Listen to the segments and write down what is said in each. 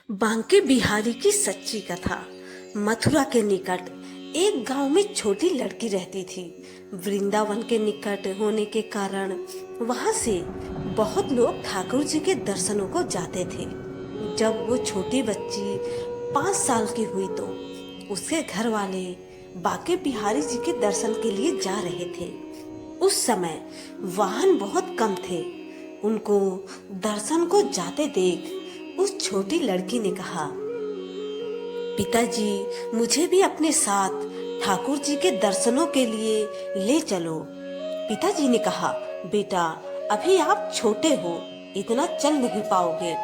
बांके बिहारी की सच्ची कथा। मथुरा के निकट एक गांव में छोटी लड़की रहती थी। वृंदावन के निकट होने के कारण वहां से बहुत लोग ठाकुर जी के दर्शनों को जाते थे। जब वो छोटी बच्ची 5 साल की हुई तो उसके घर वाले बांके बिहारी जी के दर्शन के लिए जा रहे थे। उस समय वाहन बहुत कम थे। उनको दर्शन को जाते देख उस छोटी लड़की ने कहा, पिताजी, मुझे भी अपने साथ ठाकुर जी के दर्शनों के लिए ले चलो। पिताजी ने कहा, बेटा, अभी आप छोटे हो, इतना चल नहीं पाओगे।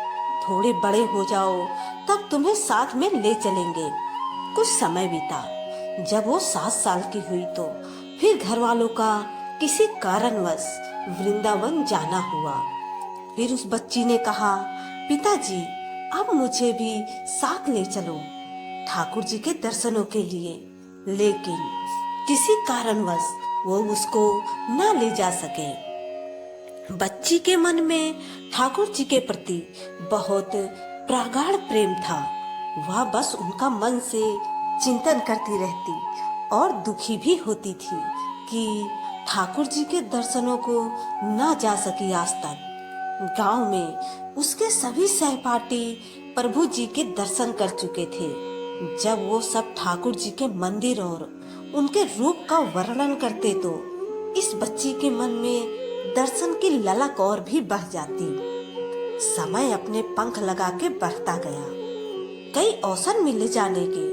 थोड़े बड़े हो जाओ तब तुम्हें साथ में ले चलेंगे। कुछ समय बीता। जब वो 7 साल की हुई तो फिर घर वालों का किसी कारणवश वृंदावन जाना हुआ। फिर उस बच्ची ने कहा, पिताजी, अब मुझे भी साथ ले चलो ठाकुर जी के दर्शनों के लिए। लेकिन किसी कारणवश वो उसको न ले जा सके। बच्ची के मन में ठाकुर जी के प्रति बहुत प्रगाढ़ प्रेम था। वह बस उनका मन से चिंतन करती रहती और दुखी भी होती थी कि ठाकुर जी के दर्शनों को न जा सकी आज तक। गांव में उसके सभी सहपाठी प्रभु जी के दर्शन कर चुके थे। जब वो सब ठाकुर जी के मंदिर और उनके रूप का वर्णन करते तो इस बच्ची के मन में दर्शन की ललक और भी बढ़ जाती। समय अपने पंख लगा के बढ़ता गया। कई अवसर मिले जाने के,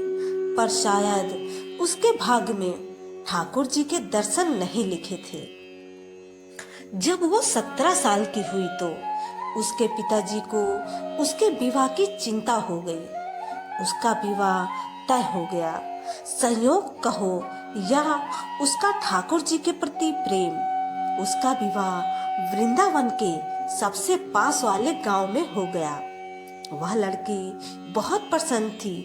पर शायद उसके भाग्य में ठाकुर जी के दर्शन नहीं लिखे थे। जब वो 17 साल की हुई तो उसके पिताजी को उसके विवाह की चिंता हो गई। उसका विवाह तय हो गया। संयोग कहो या उसका ठाकुर जी के प्रति प्रेम, उसका विवाह वृंदावन के सबसे पास वाले गांव में हो गया। वह लड़की बहुत प्रसन्न थी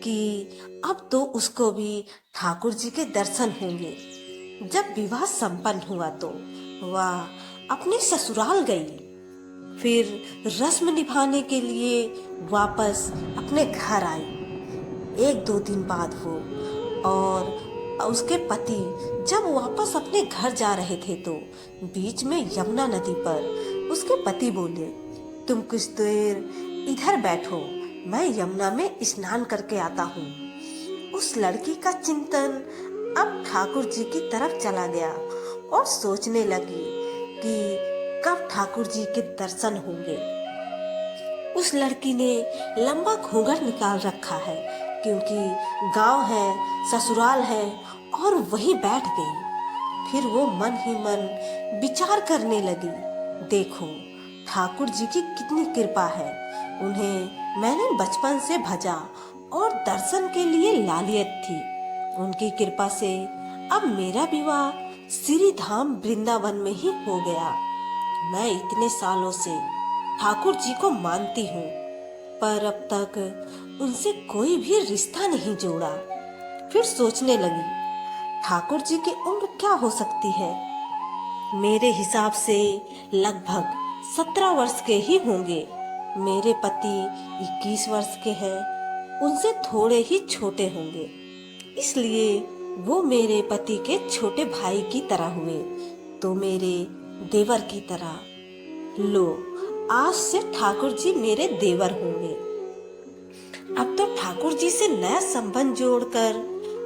कि अब तो उसको भी ठाकुर जी के दर्शन होंगे। जब विवाह संपन्न हुआ तो वह अपने ससुराल गई। फिर रस्म निभाने के लिए वापस अपने घर आई। 1-2 दिन बाद वो और उसके पति जब वापस अपने घर जा रहे थे तो बीच में यमुना नदी पर उसके पति बोले, तुम कुछ देर इधर बैठो, मैं यमुना में स्नान करके आता हूँ। उस लड़की का चिंतन अब ठाकुर जी की तरफ चला गया और सोचने लगी कि कब ठाकुर जी के दर्शन होंगे। उस लड़की ने लंबा घूंघट निकाल रखा है क्योंकि गांव है, ससुराल है, और वहीं बैठ गई। फिर वो मन ही मन विचार करने लगी, देखो ठाकुर जी की कितनी कृपा है। उन्हें मैंने बचपन से भजा और दर्शन के लिए लालियत थी। उनकी कृपा से अब मेरा विवाह श्री धाम वृंदावन में ही हो गया। मैं इतने सालों से ठाकुर जी को मानती हूँ, पर अब तक उनसे कोई भी रिश्ता नहीं जोड़ा। फिर सोचने लगी, ठाकुर जी की उम्र क्या हो सकती है। मेरे हिसाब से लगभग 17 वर्ष के ही होंगे। मेरे पति 21 वर्ष के हैं, उनसे थोड़े ही छोटे होंगे, इसलिए वो मेरे पति के छोटे भाई की तरह हुए, तो मेरे देवर की तरह। लो, आज से ठाकुर जी मेरे देवर होंगे। अब तो ठाकुर जी से नया संबंध जोड़कर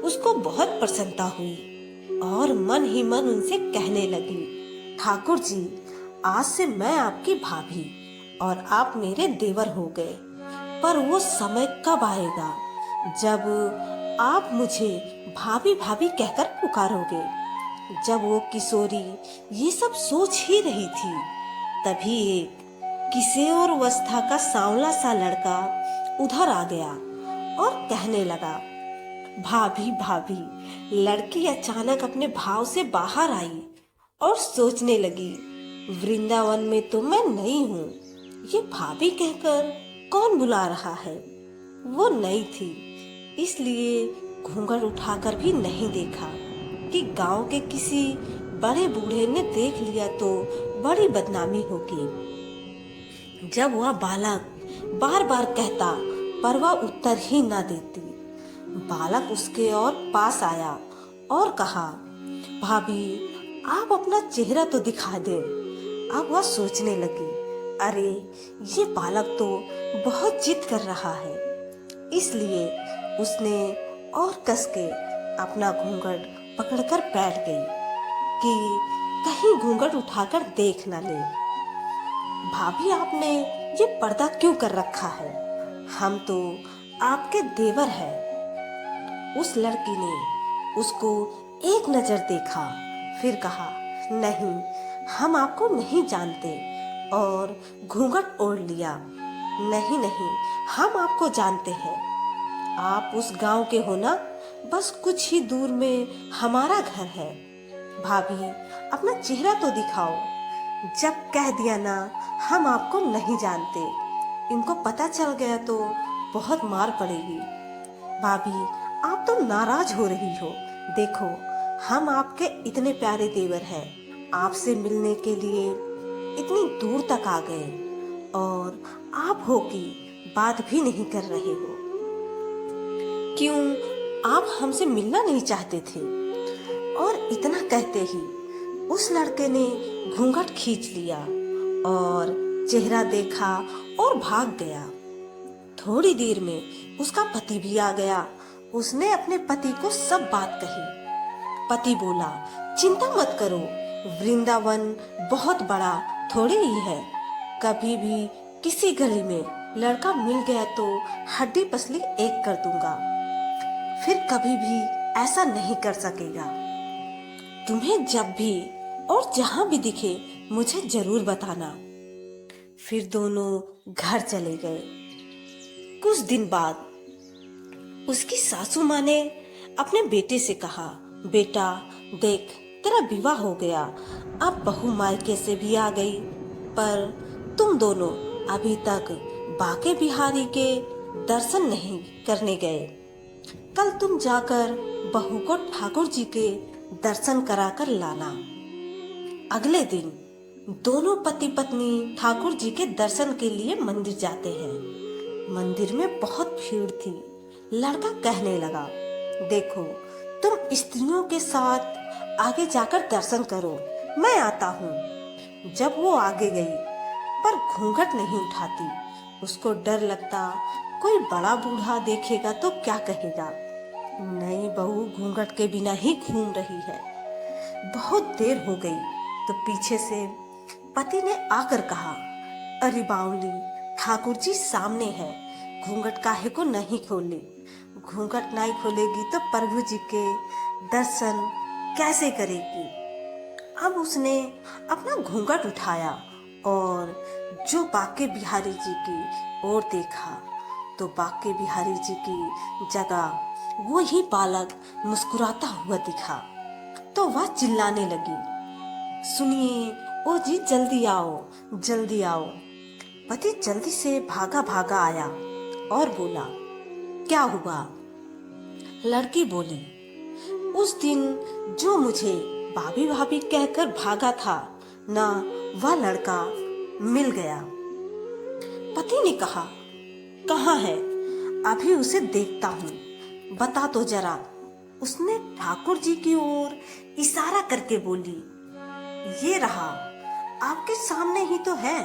उसको बहुत प्रसन्नता हुई और मन ही मन उनसे कहने लगी, ठाकुर जी, आज से मैं आपकी भाभी और आप मेरे देवर हो गए। पर वो समय कब आएगा जब आप मुझे भाभी भाभी कहकर पुकारोगे। जब वो किशोरी ये सब सोच ही रही थी, तभी एक किशोर अवस्था का सांवला सा लड़का उधर आ गया और कहने लगा, भाभी भाभी। लड़की अचानक अपने भाव से बाहर आई और सोचने लगी, वृंदावन में तो मैं नई हूँ, ये भाभी कहकर कौन बुला रहा है। वो नई थी, इसलिए घूंघट उठाकर भी नहीं देखा कि गांव के किसी बड़े बूढ़े ने देख लिया तो बड़ी बदनामी होगी। जब वह बालक बार बार कहता, पर वह उत्तर ही न देती। बालक उसके और पास आया और कहा, भाभी आप अपना चेहरा तो दिखा दे। अब वह सोचने लगी, अरे ये बालक तो बहुत जिद कर रहा है। इसलिए उसने और कस के अपना घूंघट पकड़कर बैठ गई कि कहीं घूंघट उठाकर देख न ले। भाभी आपने ये पर्दा क्यों कर रखा है? हम तो आपके देवर हैं। उस लड़की ने उसको एक नजर देखा, फिर कहा, नहीं हम आपको नहीं जानते, और घूंघट ओढ़ लिया। नहीं नहीं, हम आपको जानते हैं। आप उस गांव के हो ना? बस कुछ ही दूर में हमारा घर है। भाभी अपना चेहरा तो दिखाओ। जब कह दिया ना हम आपको नहीं जानते, इनको पता चल गया तो बहुत मार पड़ेगी। भाभी आप तो नाराज हो रही हो। देखो हम आपके इतने प्यारे देवर हैं, आपसे मिलने के लिए इतनी दूर तक आ गए और आप हो कि बात भी नहीं कर रहे हो। क्यों आप हमसे मिलना नहीं चाहते थे? और इतना कहते ही उस लड़के ने घूंघट खींच लिया और चेहरा देखा और भाग गया। थोड़ी देर में उसका पति भी आ गया। उसने अपने पति को सब बात कही। पति बोला, चिंता मत करो, वृंदावन बहुत बड़ा थोड़ी ही है। कभी भी किसी गली में लड़का मिल गया तो हड्डी पसली एक कर दूंगा, फिर कभी भी ऐसा नहीं कर सकेगा। तुम्हें जब भी और जहां भी दिखे मुझे जरूर बताना। फिर दोनों घर चले गए। कुछ दिन बाद उसकी सासू माँ ने अपने बेटे से कहा, बेटा देख तेरा विवाह हो गया, अब बहू मायके से भी आ गई, पर तुम दोनों अभी तक बाके बिहारी के दर्शन नहीं करने गए। कल तुम जाकर बहू को ठाकुर जी के दर्शन कराकर लाना। अगले दिन दोनों पति पत्नी ठाकुर जी के दर्शन के लिए मंदिर जाते हैं। मंदिर में बहुत भीड़ थी। लड़का कहने लगा, देखो तुम स्त्रियों के साथ आगे जाकर दर्शन करो, मैं आता हूँ। जब वो आगे गई पर घूंघट नहीं उठाती। उसको डर लगता कोई बड़ा बूढ़ा देखेगा तो क्या कहेगा। नई बहू घूंघट के बिना ही घूम रही है। बहुत देर हो गई तो पीछे से पति ने आकर कहा, अरे बावली ठाकुर जी सामने है, घूंघट काहे को नहीं खोली? घूंघट नहीं खोलेगी तो प्रभु जी के दर्शन कैसे करेगी? अब उसने अपना घूंघट उठाया और जो बाके बिहारी जी की ओर देखा तो बाके बिहारी जी की जगह वो ही बालक मुस्कुराता हुआ दिखा। तो वह चिल्लाने लगी, सुनिए ओ जी जल्दी आओ, जल्दी आओ। पति जल्दी से भागा भागा आया और बोला, क्या हुआ? लड़की बोली, उस दिन जो मुझे भाभी भाभी कहकर भागा था ना, वह लड़का मिल गया। पति ने कहा, कहाँ है? अभी उसे देखता हूँ, बता तो जरा। उसने ठाकुर जी की ओर इशारा करके बोली, ये रहा, आपके सामने ही तो है।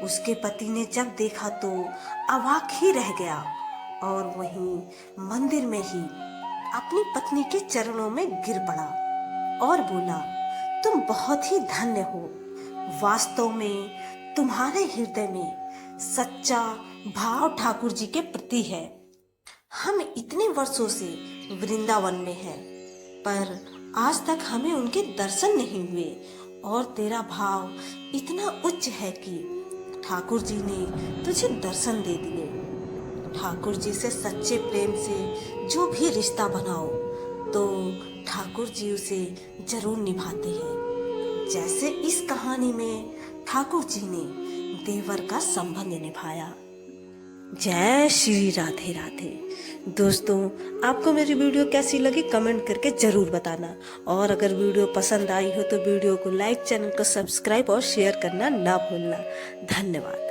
उसके पति ने जब देखा तो अवाक ही रह गया और वहीं मंदिर में ही अपनी पत्नी के चरणों में गिर पड़ा और बोला, तुम बहुत ही धन्य हो। वास्तव में तुम्हारे हृदय में सच्चा भाव ठाकुर जी के प्रति है। हम इतने वर्षों से वृंदावन में हैं, पर आज तक हमें उनके दर्शन नहीं हुए, और तेरा भाव इतना उच्च है कि ठाकुर जी ने तुझे दर्शन दे दिए। ठाकुर जी से सच्चे प्रेम से जो भी रिश्ता बनाओ तो ठाकुर जी उसे जरूर निभाते हैं, जैसे इस कहानी में ठाकुर जी ने देवर का संबंध निभाया। जय श्री राधे राधे। दोस्तों आपको मेरी वीडियो कैसी लगी कमेंट करके जरूर बताना, और अगर वीडियो पसंद आई हो तो वीडियो को लाइक, चैनल को सब्सक्राइब और शेयर करना ना भूलना। धन्यवाद।